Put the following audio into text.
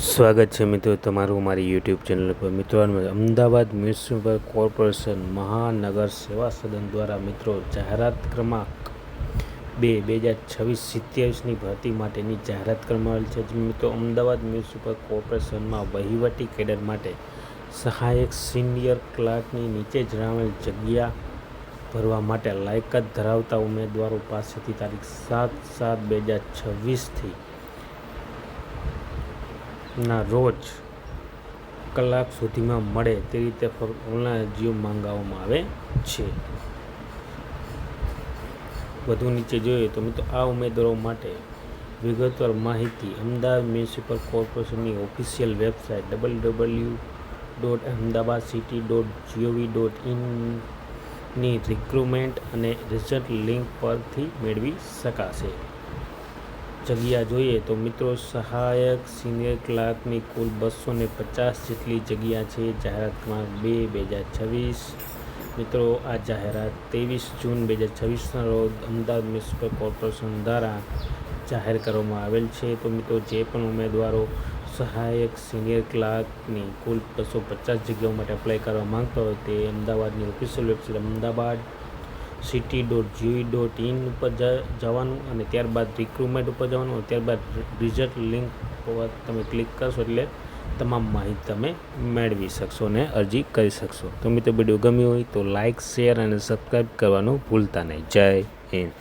સ્વાગત છે મિત્રો તમારું મારી યુટ્યુબ ચેનલ પર. મિત્રો અમદાવાદ મ્યુનિસિપલ કોર્પોરેશન મહાનગર સેવા સદન દ્વારા મિત્રો જાહેરાત ક્રમાંક 2/2026 ભરતી માટેની જાહેરાત કરવામાં આવેલ છે. મિત્રો અમદાવાદ મ્યુનિસિપલ કોર્પોરેશનમાં વહીવટી કેડર માટે સહાયક સિનિયર ક્લાર્કની નીચે જણાવેલ જગ્યા ભરવા માટે લાયકાત ધરાવતા ઉમેદવારો પાસેથી તારીખ 7/7/2026 ના રોજ કલાક સુધીમાં મળે તે રીતે ઓનલાઈન અરજીઓ માંગવામાં આવે છે. વધુ નીચે જોઈએ તો મિત્રો આ ઉમેદવારો માટે વિગતવાર માહિતી અમદાવાદ મ્યુનિસિપલ કોર્પોરેશનની ઓફિશિયલ વેબસાઇટ www.ahmedabadcity.gov.in ની રિક્રુટમેન્ટ અને રિઝલ્ટ લિંક પરથી મેળવી શકાશે. જગ્યા જોઈએ તો મિત્રો સહાયક સિનિયર ક્લાર્કની કુલ 250 જેટલી જગ્યા છે. જાહેરાત ક્રમાંક 2/2026. મિત્રો આ જાહેરાત 23 જૂન 2026ના રોજ અમદાવાદ મ્યુનિસિપલ કોર્પોરેશન દ્વારા જાહેર કરવામાં આવેલ છે. તો મિત્રો જે પણ ઉમેદવારો સહાયક સિનિયર ક્લાર્કની કુલ 250 જગ્યાઓ માટે એપ્લાય કરવા માંગતા હોય તે અમદાવાદની ઓફિશિયલ વેબસાઇટ ahmedabadcity.gov.in ઉપર જવાનું અને ત્યારબાદ રિક્રુટમેન્ટ ઉપર જવાનું અને ત્યારબાદ રિઝલ્ટ લિંક પર તમે ક્લિક કરશો એટલે તમામ માહિતી તમે મેળવી શકશો અને અરજી કરી શકશો. તો મિત્રો વિડીયો ગમ્યો હોય તો લાઇક, શેર અને સબસ્ક્રાઈબ કરવાનું ભૂલતા નહીં. જય હિન્દ.